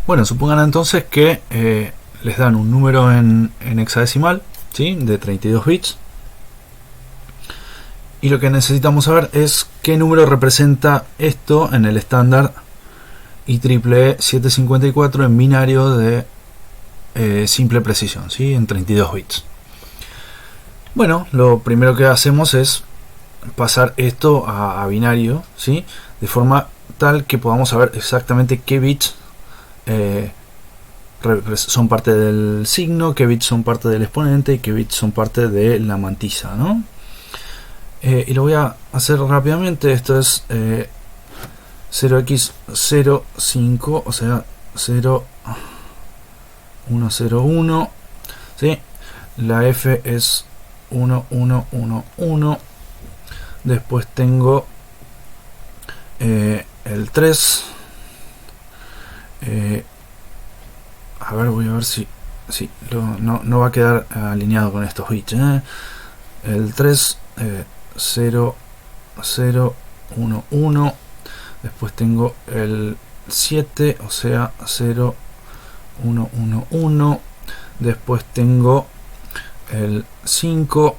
Bueno, supongan entonces que les dan un número en hexadecimal, ¿sí?, de 32 bits. Y lo que necesitamos saber es qué número representa esto en el estándar IEEE 754 en binario de simple precisión, ¿sí?, en 32 bits. Bueno, lo primero que hacemos es pasar esto a binario, ¿sí?, de forma tal que podamos saber exactamente qué bits son parte del signo, qué bits son parte del exponente y qué bits son parte de la mantisa, ¿no? Y lo voy a hacer rápidamente. Esto es 0x05, o sea 0101, ¿sí? La F es 1111. Después tengo el 3. A ver, voy a ver si no va a quedar alineado con estos bits, el 3, 0, 0, 1, 1. Después tengo el 7, o sea 0, 1, 1, 1. Después tengo el 5,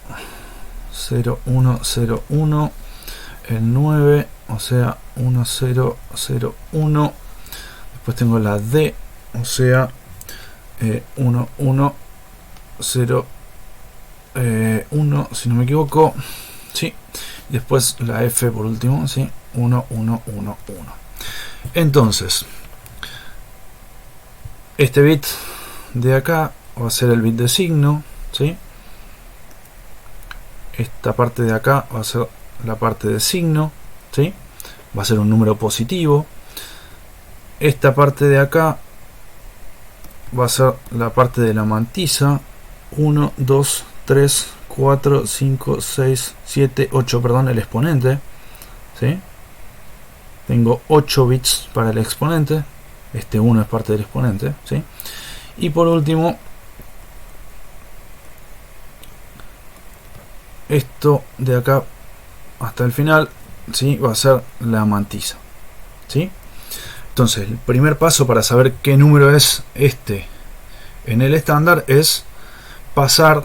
0, 1, 0, 1. El 9, o sea 1, 0, 0, 1. Después tengo la D, o sea 1, 1, 0, 1, si no me equivoco, sí. Después la F por último, sí, 1, 1, 1, 1. Entonces, este bit de acá va a ser el bit de signo, ¿sí? Esta parte de acá va a ser la parte de signo, ¿sí? Va a ser un número positivo. Esta parte de acá va a ser la parte de la mantisa. 1, 2, 3, 4, 5, 6, 7, 8, perdón, el exponente, ¿sí? Tengo 8 bits para el exponente. Este 1 es parte del exponente, ¿sí? Y por último, esto de acá hasta el final, ¿sí?, va a ser la mantisa, ¿sí? Entonces, el primer paso para saber qué número es este en el estándar es pasar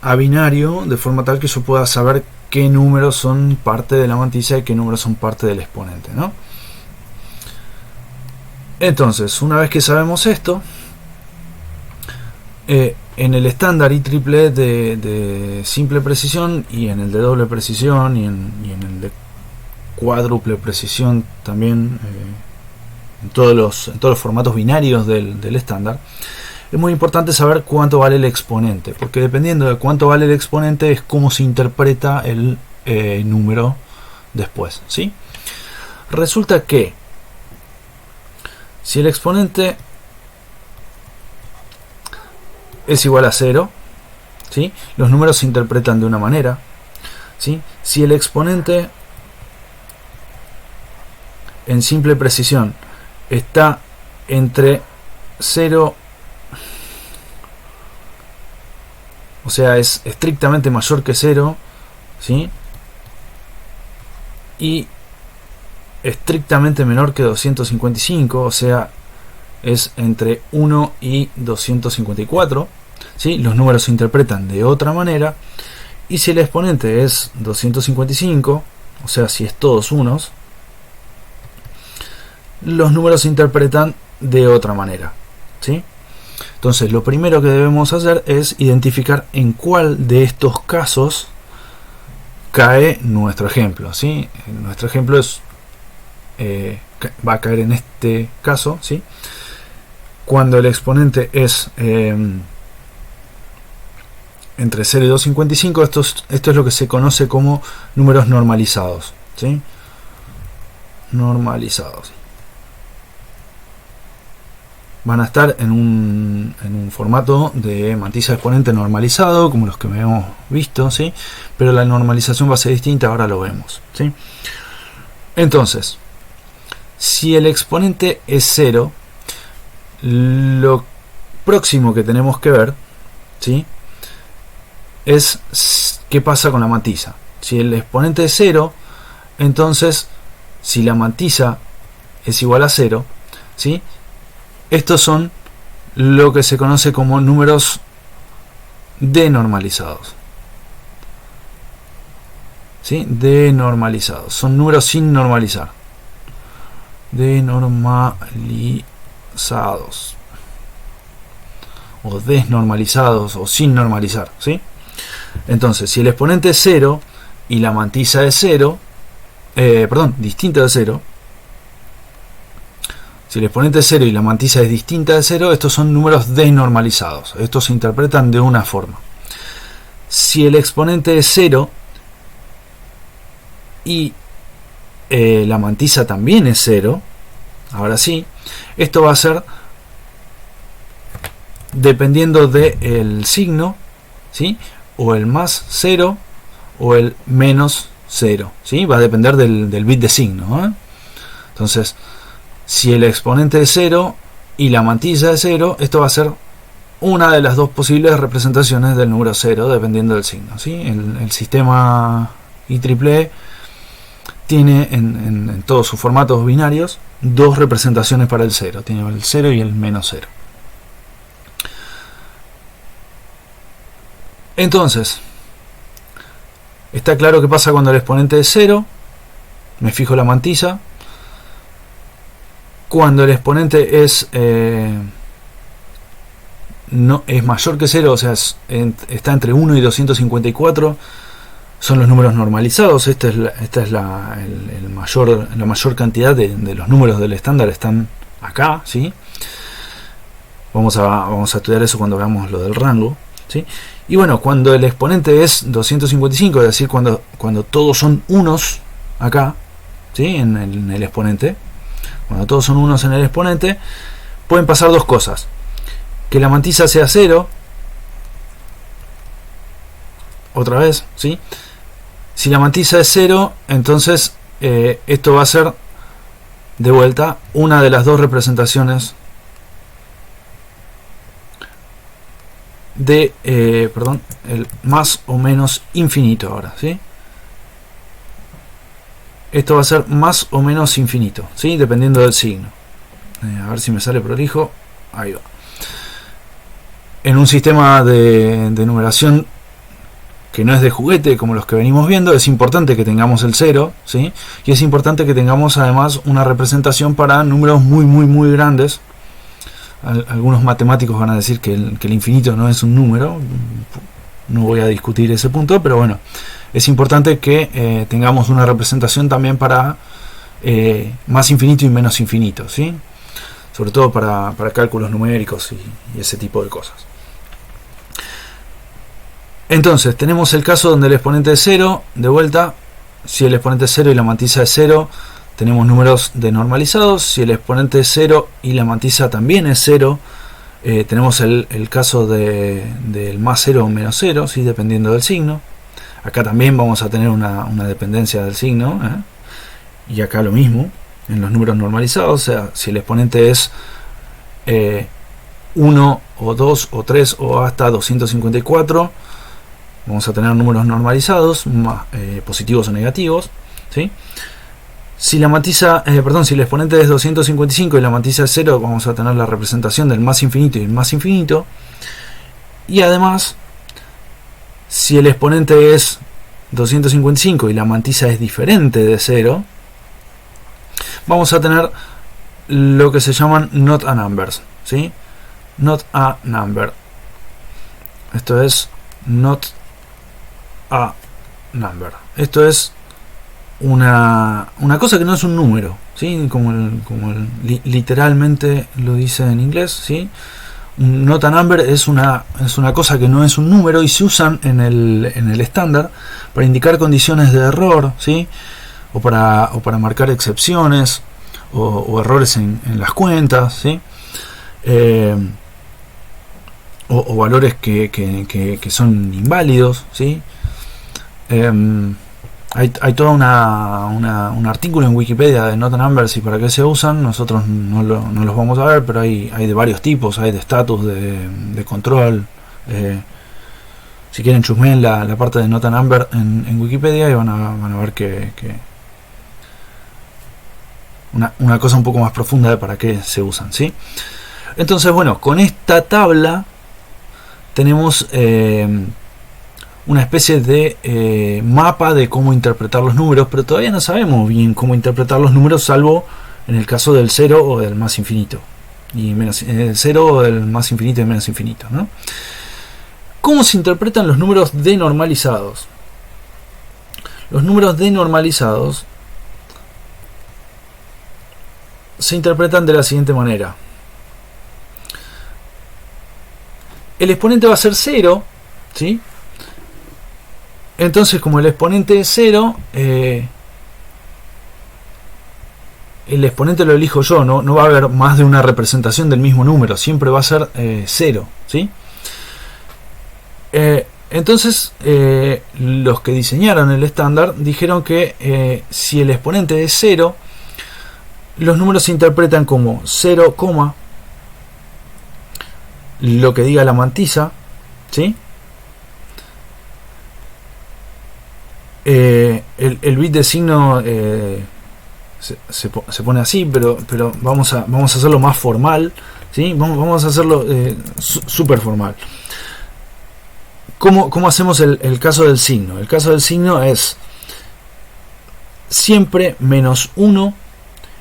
a binario de forma tal que yo pueda saber qué números son parte de la mantisa y qué números son parte del exponente, ¿no? Entonces, una vez que sabemos esto, en el estándar IEEE de simple precisión y en el de doble precisión y en el de cuádruple precisión también, en todos los formatos binarios del estándar, es muy importante saber cuánto vale el exponente, porque dependiendo de cuánto vale el exponente es cómo se interpreta el número después, ¿sí? Resulta que si el exponente es igual a 0, ¿sí?, los números se interpretan de una manera, ¿sí? Si el exponente en simple precisión está entre 0, o sea, es estrictamente mayor que 0, ¿sí?, y estrictamente menor que 255, o sea, es entre 1 y 254, ¿sí?, los números se interpretan de otra manera. Y si el exponente es 255, o sea, si es todos unos, los números se interpretan de otra manera, ¿sí? Entonces, lo primero que debemos hacer es identificar en cuál de estos casos cae nuestro ejemplo, ¿sí? Nuestro ejemplo es va a caer en este caso, ¿sí?, cuando el exponente es entre 0 y 255. Esto es lo que se conoce como números normalizados, ¿sí? Normalizados. Van a estar en un formato de mantisa exponente normalizado, como los que hemos visto, ¿sí? Pero la normalización va a ser distinta, ahora lo vemos, ¿sí? Entonces, si el exponente es 0, lo próximo que tenemos que ver, ¿sí?, es qué pasa con la mantisa. Si el exponente es 0, entonces si la mantisa es igual a 0, ¿sí? Estos son lo que se conoce como números denormalizados, ¿sí? Denormalizados, son números sin normalizar. Denormalizados o desnormalizados o sin normalizar, ¿sí? Entonces, si el exponente es 0 y la mantilla es 0, distinta de 0, si el exponente es 0 y la mantilla es distinta de 0, estos son números desnormalizados. Estos se interpretan de una forma. Si el exponente es 0 y la mantilla también es 0, ahora sí, esto va a ser dependiendo del signo, ¿sí? O el más 0 o el menos 0, ¿sí? Va a depender del bit de signo, ¿eh? Entonces, si el exponente es 0 y la mantilla es 0, esto va a ser una de las dos posibles representaciones del número 0, dependiendo del signo, ¿sí? El sistema IEEE tiene en todos sus formatos binarios dos representaciones para el 0. Tiene el 0 y el menos 0. Entonces, está claro qué pasa cuando el exponente es 0. Me fijo la mantilla. Cuando el exponente es no es mayor que 0, o sea, está entre 1 y 254, son los números normalizados. Esta es la mayor cantidad de los números del estándar están acá, ¿sí? Vamos a estudiar eso cuando veamos lo del rango, ¿sí? Y bueno, cuando el exponente es 255, es decir, cuando todos son unos acá, ¿sí? En el exponente, cuando todos son unos en el exponente, pueden pasar dos cosas: que la mantilla sea 0, otra vez, ¿sí? Si la mantilla es 0, entonces esto va a ser de vuelta una de las dos representaciones de el más o menos infinito ahora, ¿sí? Esto va a ser más o menos infinito, ¿sí? Dependiendo del signo. A ver si me sale prolijo. Ahí va. En un sistema de numeración que no es de juguete como los que venimos viendo, es importante que tengamos el 0, ¿sí? Y es importante que tengamos además una representación para números muy grandes. Algunos matemáticos van a decir que el infinito no es un número. No voy a discutir ese punto, pero bueno, es importante que tengamos una representación también para más infinito y menos infinito, ¿sí? Sobre todo para cálculos numéricos y ese tipo de cosas. Entonces, tenemos el caso donde el exponente es 0, de vuelta. Si el exponente es 0 y la mantilla es 0, tenemos números denormalizados. Si el exponente es 0 y la mantilla también es 0, tenemos el caso del más 0 o menos 0, ¿sí? Dependiendo del signo. Acá también vamos a tener una dependencia del signo, ¿eh? Y acá lo mismo, en los números normalizados. O sea, si el exponente es 1 o 2 o 3 o hasta 254, vamos a tener números normalizados, positivos o negativos, ¿sí? Si la mantilla, si el exponente es 255 y la mantilla es 0, vamos a tener la representación del más infinito y el más infinito. Y además, si el exponente es 255 y la mantilla es diferente de 0, vamos a tener lo que se llaman not a numbers, ¿sí? Not a number. Esto es not a number. Esto es una cosa que no es un número, ¿sí? Como literalmente lo dice en inglés, ¿sí? Un not a number es una cosa que no es un número y se usan en el estándar para indicar condiciones de error, ¿sí? O para marcar excepciones o errores en las cuentas, ¿sí? O valores que son inválidos, ¿sí? Hay todo un artículo en Wikipedia de not a numbers y para qué se usan. Nosotros no los vamos a ver, pero hay de varios tipos. Hay de status, de control. Si quieren chusmeen la parte de not a number en Wikipedia y van a ver que una cosa un poco más profunda de para qué se usan, ¿sí? Entonces, bueno, con esta tabla tenemos una especie de mapa de cómo interpretar los números, pero todavía no sabemos bien cómo interpretar los números, salvo en el caso del 0 o del más infinito, y menos, el 0 o del más infinito y menos infinito, ¿no? ¿Cómo se interpretan los números denormalizados? Los números denormalizados se interpretan de la siguiente manera. El exponente va a ser 0, ¿sí? Entonces, como el exponente es 0, el exponente lo elijo yo, no va a haber más de una representación del mismo número, siempre va a ser 0, ¿sí? Entonces, los que diseñaron el estándar dijeron que si el exponente es 0, los números se interpretan como 0, lo que diga la mantisa, ¿sí? El bit de signo se pone así, pero vamos a hacerlo más formal, ¿sí? Vamos a hacerlo súper formal. ¿Cómo hacemos el caso del signo? El caso del signo es siempre menos 1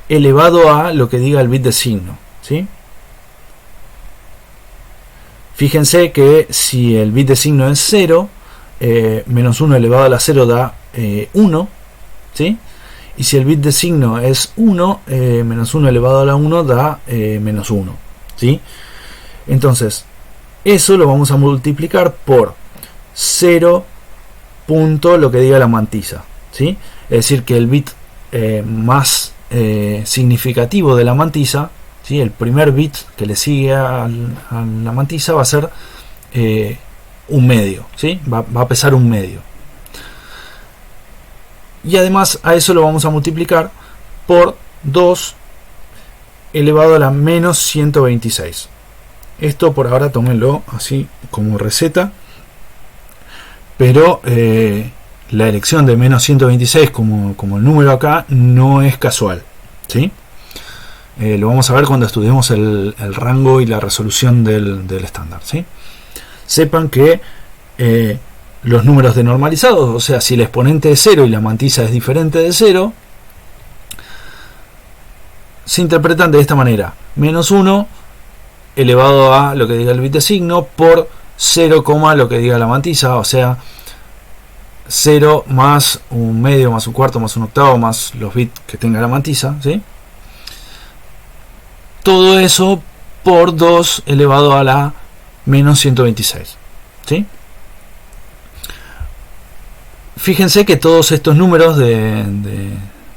elevado a lo que diga el bit de signo, ¿sí? Fíjense que si el bit de signo es 0, menos 1 elevado a la 0 da 1, ¿sí? Y si el bit de signo es 1, menos 1 elevado a la 1 da menos 1, ¿sí? Entonces, eso lo vamos a multiplicar por 0 punto lo que diga la mantisa, ¿sí? Es decir, que el bit más significativo de la mantisa, ¿sí? El primer bit que le sigue a la mantisa va a ser un medio, ¿sí? Va a pesar un medio. Y además a eso lo vamos a multiplicar por 2 elevado a la menos 126. Esto por ahora tómenlo así como receta, pero la elección de menos 126 como el número acá no es casual, ¿sí? Lo vamos a ver cuando estudiemos el rango y la resolución del estándar, ¿sí? Sepan que los números denormalizados, o sea, si el exponente es 0 y la mantisa es diferente de 0, se interpretan de esta manera: menos 1 elevado a lo que diga el bit de signo por 0, lo que diga la mantisa, o sea, 0 más un medio, más un cuarto, más un octavo, más los bits que tenga la mantisa, ¿sí? Todo eso por 2 elevado a la menos 126, ¿sí? Fíjense que todos estos números de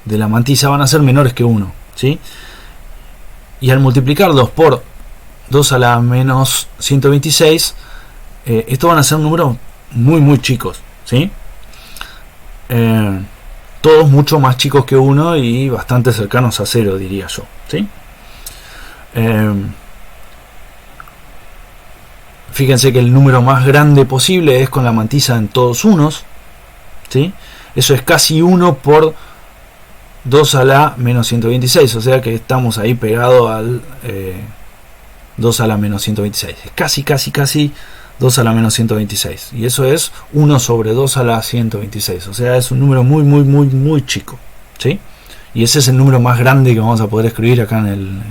la mantisa van a ser menores que 1, ¿sí? Y al multiplicarlos por 2 a la menos 126, estos van a ser números muy chicos, ¿sí? Todos mucho más chicos que 1 y bastante cercanos a 0, diría yo, ¿sí? Fíjense que el número más grande posible es con la mantisa en todos unos, ¿sí? Eso es casi 1 por 2 a la menos 126, o sea que estamos ahí pegado al 2 a la menos 126. Es casi 2 a la menos 126. Y eso es 1 sobre 2 a la 126. O sea, es un número muy chico, ¿sí? Y ese es el número más grande que vamos a poder escribir acá en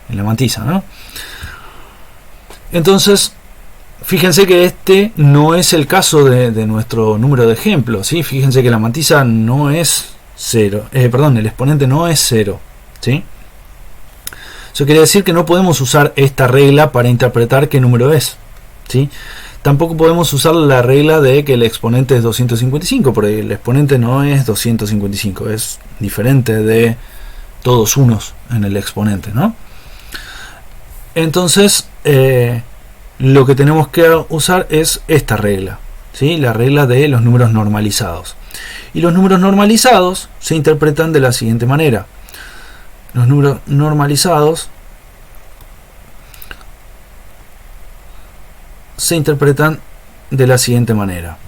la mantisa, ¿no? Entonces, fíjense que este no es el caso de nuestro número de ejemplo, ¿sí? Fíjense que la mantisa no es 0, el exponente no es 0, ¿sí? Eso quiere decir que no podemos usar esta regla para interpretar qué número es, ¿sí? Tampoco podemos usar la regla de que el exponente es 255, porque el exponente no es 255, es diferente de todos unos en el exponente, ¿no? Entonces, lo que tenemos que usar es esta regla, ¿sí? La regla de los números normalizados. Y los números normalizados se interpretan de la siguiente manera. Los números normalizados se interpretan de la siguiente manera.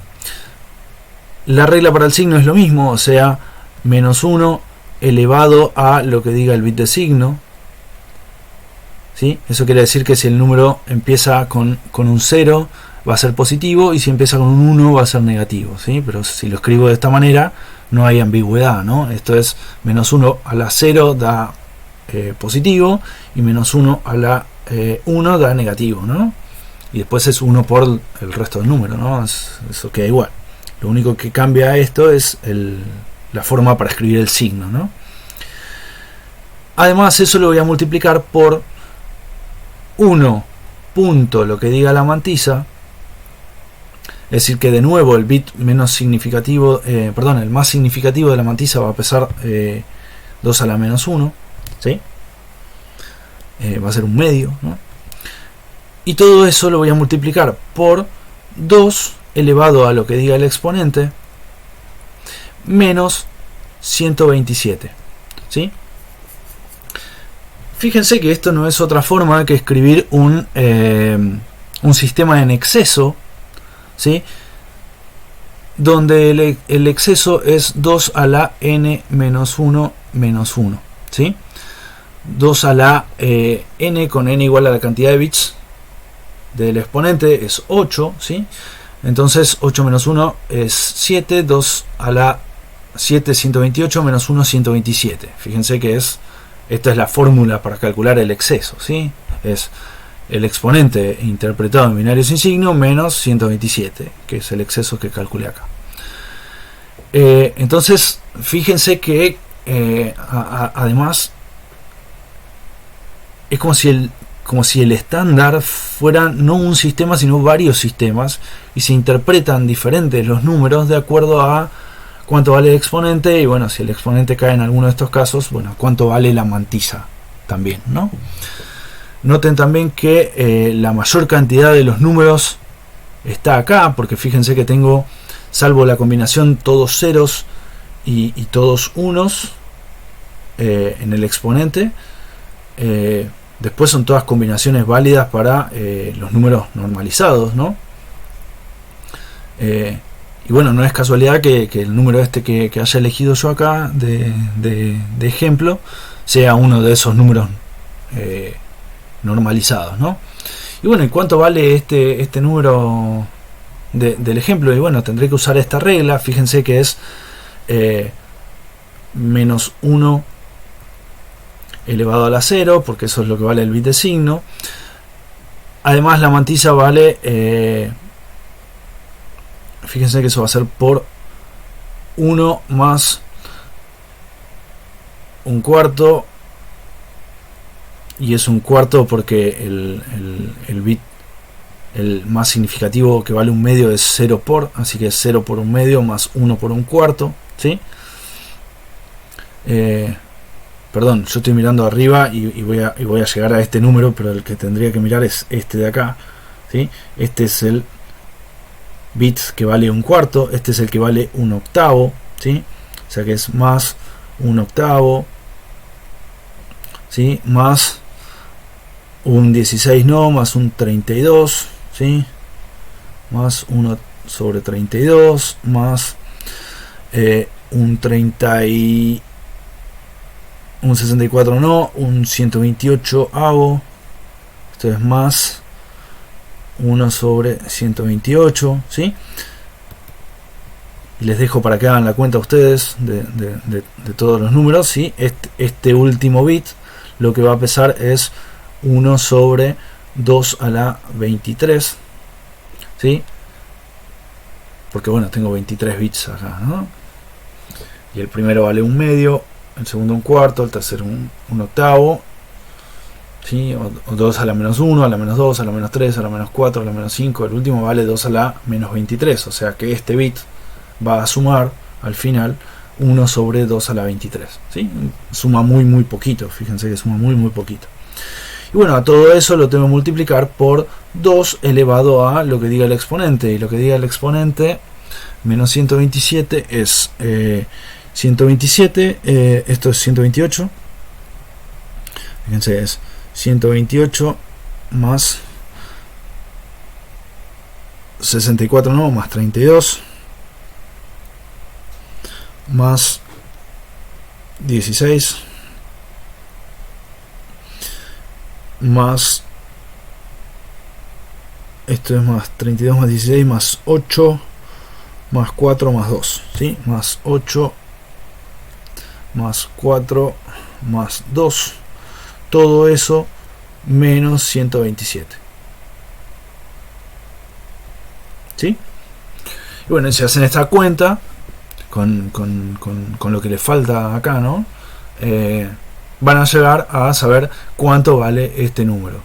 La regla para el signo es lo mismo, o sea, menos 1 elevado a lo que diga el bit de signo, ¿sí? Eso quiere decir que si el número empieza con un 0 va a ser positivo, y si empieza con un 1 va a ser negativo, ¿sí? Pero si lo escribo de esta manera no hay ambigüedad, ¿no? Esto es menos 1 a la 0 da positivo, y menos 1 a la 1 da negativo, ¿no? Y después es 1 por el resto del número, ¿no? Eso queda igual. Lo único que cambia esto es la forma para escribir el signo, ¿no? Además, eso lo voy a multiplicar por 1 punto lo que diga la mantisa, es decir que de nuevo el bit menos significativo, el más significativo de la mantisa va a pesar 2 a la menos 1, ¿sí? Va a ser un medio, ¿no? Y todo eso lo voy a multiplicar por 2 elevado a lo que diga el exponente menos 127, ¿sí? Fíjense que esto no es otra forma que escribir un sistema en exceso, ¿sí? Donde el exceso es 2 a la n menos 1 menos 1, ¿sí? 2 a la n, con n igual a la cantidad de bits del exponente, es 8, ¿sí? Entonces 8 menos 1 es 7, 2 a la 7, 128, menos 1, 127. Fíjense que esta es la fórmula para calcular el exceso, ¿sí? Es el exponente interpretado en binario sin signo menos 127, que es el exceso que calculé acá. Entonces, fíjense que además es como si el estándar fuera no un sistema sino varios sistemas, y se interpretan diferentes los números de acuerdo a cuánto vale el exponente, y bueno, si el exponente cae en alguno de estos casos, bueno, cuánto vale la mantisa también, ¿no? Noten también que la mayor cantidad de los números está acá, porque fíjense que tengo, salvo la combinación todos ceros y todos unos en el exponente, después son todas combinaciones válidas para los números normalizados, ¿no? Y bueno, no es casualidad que el número este que haya elegido yo acá de ejemplo sea uno de esos números normalizados, ¿no? Y bueno, ¿y cuánto vale este número del ejemplo? Y bueno, tendré que usar esta regla. Fíjense que es menos 1 elevado a la 0, porque eso es lo que vale el bit de signo. Además, la mantisa vale, fíjense que eso va a ser por 1 más un cuarto, y es un cuarto porque el bit el más significativo que vale un medio es 0 por, así que es 0 por un medio más 1 por un cuarto, ¿sí? Perdón, yo estoy mirando arriba y voy a llegar a este número, pero el que tendría que mirar es este de acá, ¿sí? Este es el bit que vale un cuarto, este es el que vale un octavo, ¿sí? O sea que es más un octavo, ¿sí? Más un 16 no, más un 32, ¿sí? Más 1 sobre 32, más un 30 y un 64 no, un 128 avo, esto es más 1 sobre 128, ¿sí? Y les dejo para que hagan la cuenta ustedes de todos los números, ¿sí? Este último bit lo que va a pesar es 1 sobre 2 a la 23, ¿sí? Porque bueno, tengo 23 bits acá, ¿no? Y el primero vale un medio, el segundo un cuarto, el tercero un octavo, ¿sí? O 2 a la menos 1, a la menos 2, a la menos 3, a la menos 4, a la menos 5, el último vale 2 a la menos 23, o sea que este bit va a sumar al final 1 sobre 2 a la 23, ¿sí? Suma muy poquito, fíjense que suma muy poquito. Y bueno, a todo eso lo tengo que multiplicar por 2 elevado a lo que diga el exponente, y lo que diga el exponente menos 127 es 127, esto es 128, fíjense, es 128 más 64 no, más 32 más 16 más, esto es más 32 más 16 más 8 más 4 más 2, ¿sí? Más 8 más 4 más 2, todo eso menos 127, ¿sí? Y bueno, si hacen esta cuenta con lo que les falta acá, ¿no? Van a llegar a saber cuánto vale este número.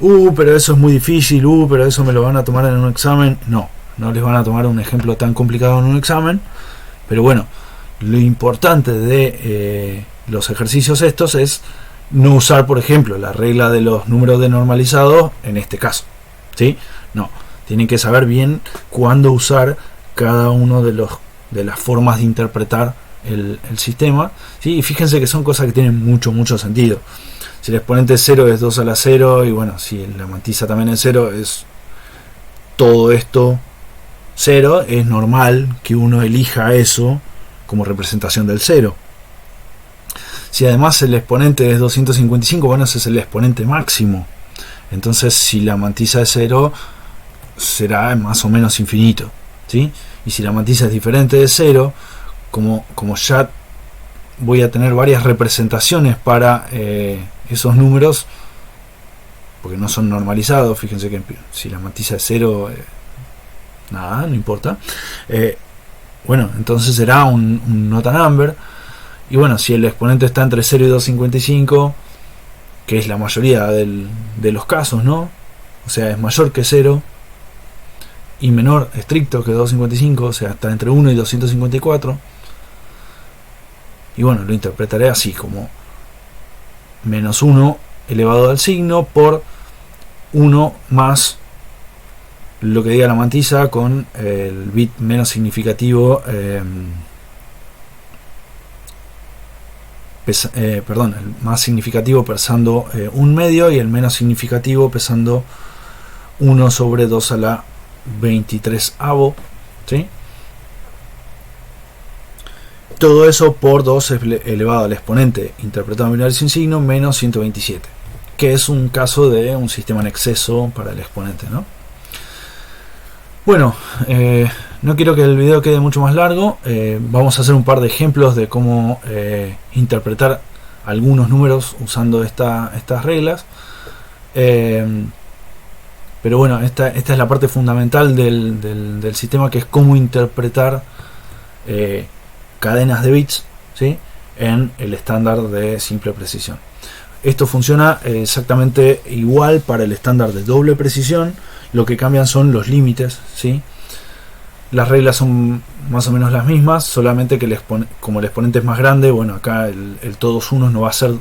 Pero eso es muy difícil, pero eso me lo van a tomar en un examen. No les van a tomar un ejemplo tan complicado en un examen, pero bueno, lo importante de los ejercicios estos es no usar, por ejemplo, la regla de los números denormalizados en este caso, ¿sí? No, tienen que saber bien cuándo usar cada uno de las formas de interpretar el sistema, ¿sí? Y fíjense que son cosas que tienen mucho sentido. Si el exponente 0 es 2 a la 0, y bueno, si la mantisa también es 0, es todo esto 0, es normal que uno elija eso como representación del 0. Si además el exponente es 255, bueno, ese es el exponente máximo. Entonces, si la mantisa es 0, será más o menos infinito, ¿sí? Y si la mantisa es diferente de 0, como ya voy a tener varias representaciones para esos números, porque no son normalizados, fíjense que si la mantisa es 0, nada, no importa. Bueno, entonces será un not a number. Y bueno, si el exponente está entre 0 y 255, que es la mayoría de los casos, ¿no? O sea, es mayor que 0 y menor estricto que 255, o sea, está entre 1 y 254. Y bueno, lo interpretaré así, como menos 1 elevado al signo por 1 más lo que diga la mantisa con el bit menos significativo, el más significativo pesando 1 medio y el menos significativo pesando 1 sobre 2 a la 23avo, ¿sí? Todo eso por 2 elevado al exponente interpretado en binario sin signo menos 127, que es un caso de un sistema en exceso para el exponente, ¿no? Bueno, no quiero que el video quede mucho más largo. Vamos a hacer un par de ejemplos de cómo interpretar algunos números usando estas reglas. Pero bueno, esta es la parte fundamental del sistema, que es cómo interpretar cadenas de bits, ¿sí? En el estándar de simple precisión. Esto funciona exactamente igual para el estándar de doble precisión. Lo que cambian son los límites, ¿sí? Las reglas son más o menos las mismas, solamente que como el exponente es más grande, bueno, acá el todos unos no va a ser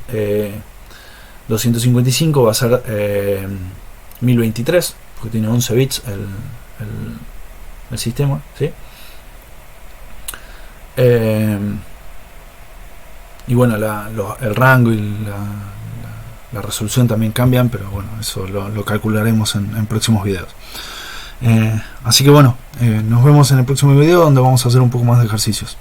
255, va a ser 1023, porque tiene 11 bits el sistema, ¿sí? Y bueno, el rango y la resolución también cambian, pero bueno, eso lo calcularemos en próximos videos. Así que bueno, nos vemos en el próximo video, donde vamos a hacer un poco más de ejercicios.